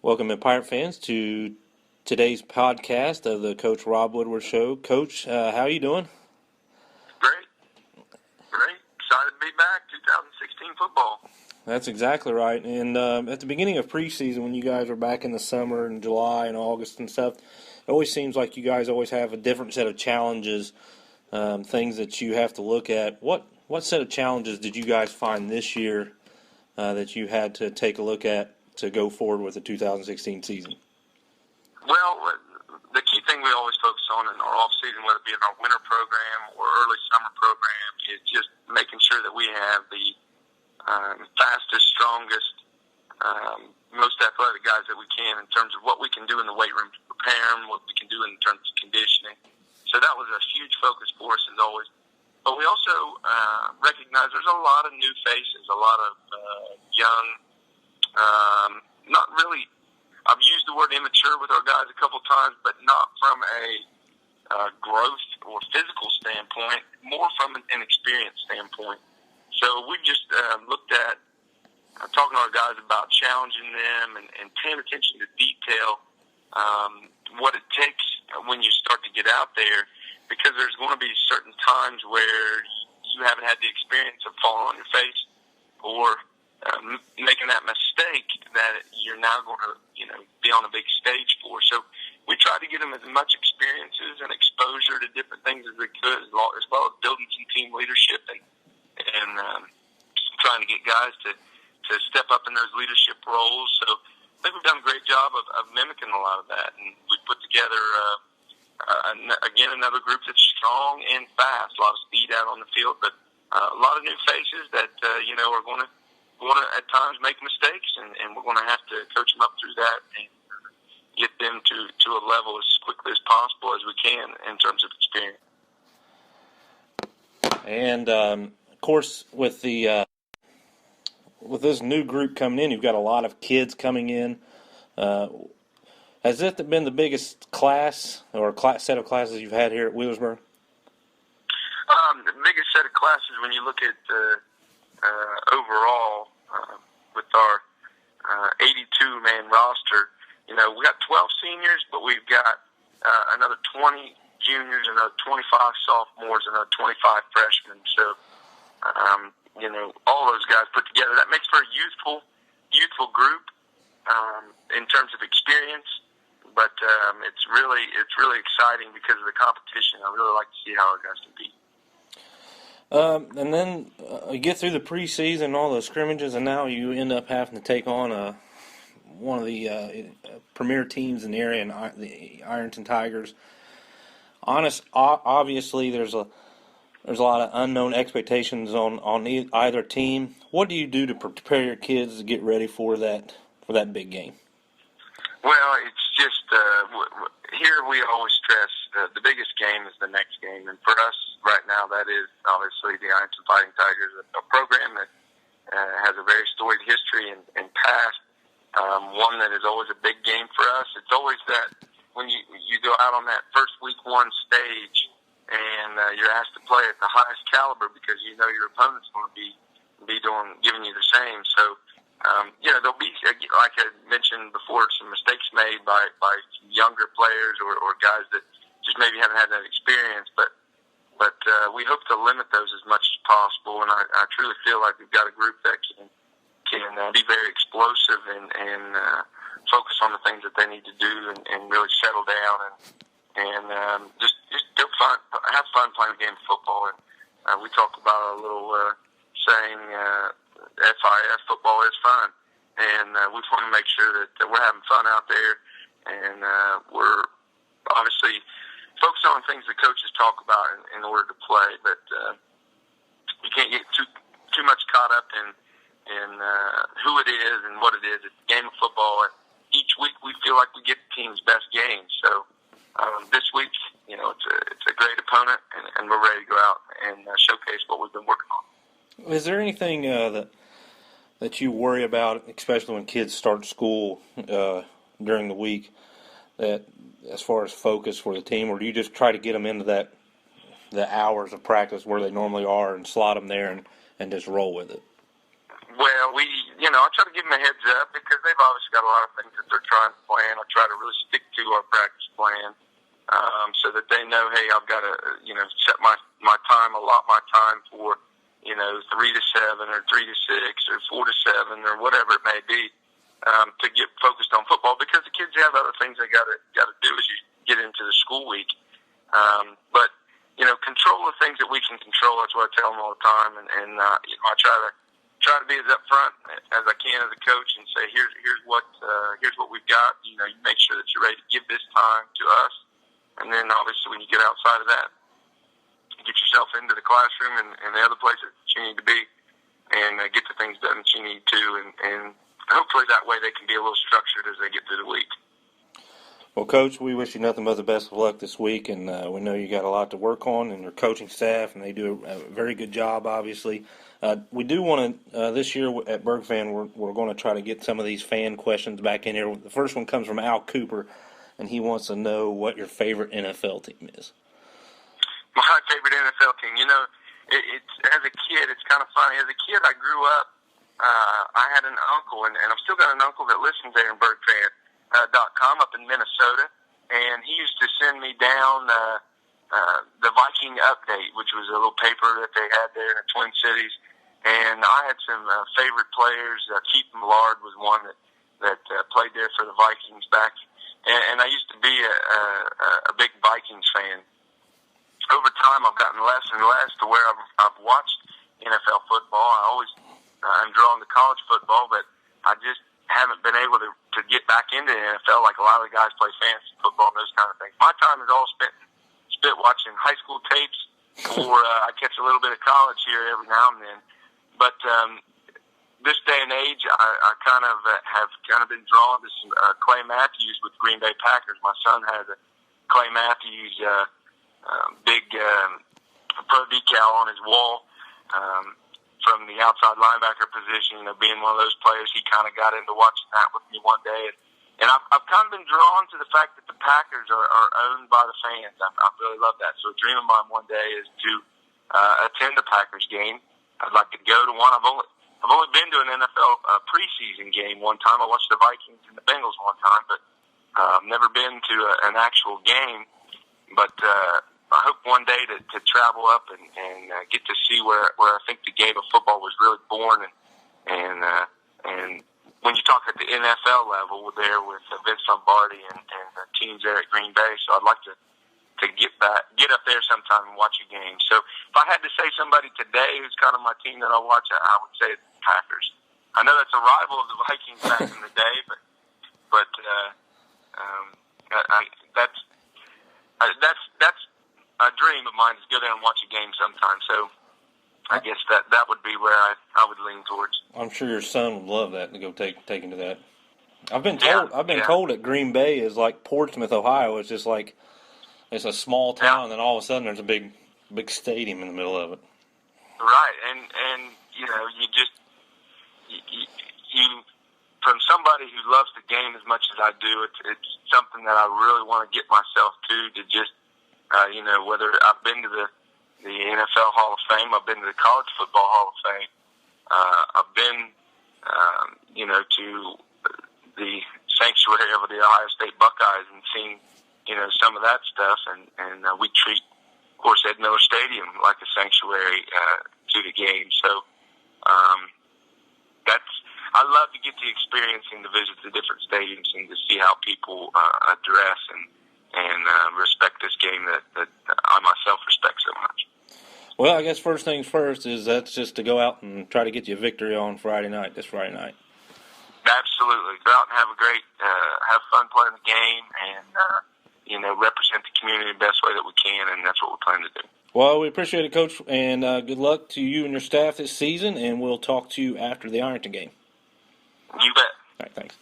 Welcome, Pirate fans, to today's podcast of the Coach Rob Woodward Show. Coach, how are you doing? Great. Excited to be back. 2016 football. That's exactly right. And at the beginning of preseason, when you guys are back in the summer and July and August and stuff, it always seems like you guys always have a different set of challenges, things that you have to look at. What set of challenges did you guys find this year that you had to take a look at to go forward with the 2016 season? Well, the key thing we always focus on in our off-season, whether it be in our winter program or early summer program, is just making sure that we have the fastest, strongest, most athletic guys that we can in terms of what we can do in the weight room to prepare them, what we can do in terms of conditioning. So that was a huge focus for us as always. But we also recognize there's a lot of new faces, a lot of young, not really, I've used the word immature with our guys a couple times, but not from a growth or physical standpoint, more from an experience standpoint. So we just looked at talking to our guys about challenging them and paying attention to detail, what it takes when you start to get out there, because there's going to be certain times where you haven't had the experience of falling on your face or making that mistake that you're now going to, be on a big stage for. So we tried to get them as much experiences and exposure to different things as we could, as well as building some team leadership and trying to get guys to step up in those leadership roles. So I think we've done a great job of mimicking a lot of that, and we put together again another group that's strong and fast, a lot of speed out on the field, but a lot of new faces that are going to at times make mistakes, and we're going to have to coach them up through that and get them to a level as quickly as possible as we can in terms of experience. And of course, with the with this new group coming in, you've got a lot of kids coming in. Has it been the biggest class or set of classes you've had here at Wheelersburg? The biggest set of classes when you look at overall with our 82-man roster, we got 12 seniors, but we've got another 20 juniors, another 25 sophomores, another 25 freshmen. So, all those guys put together, that makes for a youthful group in terms of experience. But it's really exciting because of the competition. I really like to see how our guys compete. And then you get through the preseason, all those scrimmages, and now you end up having to take on one of the premier teams in the area, the Ironton Tigers. Obviously, there's a lot of unknown expectations on either team. What do you do to prepare your kids to get ready for that big game? Well, it's just here we always stress the biggest game is the next game, and for us right now, that is obviously the Ironton Fighting Tigers, a program that has a very storied history and past. One that is always a big game for us. It's always that when you go out on that first week one stage and you're asked to play at the highest caliber because you know your opponent's going to be giving you the same. So. There'll be, like I mentioned before, some mistakes made by some younger players or guys that just maybe haven't had that experience. But we hope to limit those as much as possible. And I truly feel like we've got a group that can be very explosive and focus on the things that they need to do and really settle down and just go have fun playing a game of football. And we talk about a little saying. FIF, football is fun, and we want to make sure that we're having fun out there, and we're obviously focusing on things that coaches talk about in order to play, but you can't get too much caught up in who it is and what it is. It's a game of football, and each week we feel like we get the team's best game. So this week, it's a great opponent, and we're ready to go out and showcase what we've been working on. Is there anything that you worry about, especially when kids start school during the week, that as far as focus for the team, or do you just try to get them into the hours of practice where they normally are and slot them there and just roll with it? Well, we, I try to give them a heads up because they've obviously got a lot of things that they're trying to plan. I try to really stick to our practice plan so that they know, hey, I've got to, set my time, allot my time for, 3 to 7 or 3 to 6 or 4 to 7 or whatever it may be to get focused on football because the kids have other things they got to do as you get into the school week. But control the things that we can control. That's what I tell them all the time, and I try to be as upfront as I can as a coach and say, here's what we've got. You make sure that you're ready to give this time to us, and then obviously when you get outside of that, get yourself into the classroom and the other places that you need to be, and get the things done that you need to, and hopefully that way they can be a little structured as they get through the week. Well, Coach, we wish you nothing but the best of luck this week, and we know you got a lot to work on, and your coaching staff, and they do a very good job, obviously. We do want to, this year at BURGFan, we're going to try to get some of these fan questions back in here. The first one comes from Al Cooper, and he wants to know what your favorite NFL team is. My favorite NFL team, it's as a kid, it's kind of funny. As a kid, I grew up, I had an uncle, and I've still got an uncle that listens there in BURGFan.com up in Minnesota, and he used to send me down the Viking Update, which was a little paper that they had there in the Twin Cities. And I had some favorite players. Keith Millard was one that played there for the Vikings back. And I used to be a big Vikings fan. Over time, I've gotten less and less to where I've watched NFL football. I'm drawn to college football, but I just haven't been able to get back into the NFL like a lot of the guys play fantasy football and those kind of things. My time is all spent watching high school tapes, or I catch a little bit of college here every now and then. But this day and age, I kind of have been drawn to some Clay Matthews with Green Bay Packers. My son has a Clay Matthews big pro decal on his wall from the outside linebacker position. Being one of those players, he kind of got into watching that with me one day. And I've kind of been drawn to the fact that the Packers are owned by the fans. I really love that. So a dream of mine one day is to attend a Packers game. I'd like to go to one. I've only been to an NFL preseason game one time. I watched the Vikings and the Bengals one time, but I've never been to an actual game. But I hope one day to travel up and get to see where I think the game of football was really born. And when you talk at the NFL level, we're there with Vince Lombardi and the teams there at Green Bay. So I'd like to get up there sometime and watch a game. So if I had to say somebody today who's kind of my team that I watch, I would say it's the Packers. I know that's a rival of the Vikings back in the day, but that's a dream of mine, is go down and watch a game sometime. So I guess that would be where I would lean towards. I'm sure your son would love that, to go take him to that. I've been told that Green Bay is like Portsmouth, Ohio. It's just like it's a small town, and then all of a sudden there's a big stadium in the middle of it. Right, and you from somebody who loves the game as much as I do, it's something that I really want to get myself to just whether I've been to the NFL Hall of Fame, I've been to the College Football Hall of Fame, I've been to the sanctuary of the Ohio State Buckeyes and seen some of that stuff, and we treat, of course, Ed Miller Stadium like a sanctuary to the game. So I love to get the experience and to visit the different stadiums and to see how people address and respect this game that I myself respect so much. Well, I guess first things first is that's just to go out and try to get you a victory on this Friday night. Absolutely. Go out and have a great, have fun playing the game and, represent the community the best way that we can, and that's what we're planning to do. Well, we appreciate it, Coach, and good luck to you and your staff this season, and we'll talk to you after the Ironton game. You bet. All right, thanks.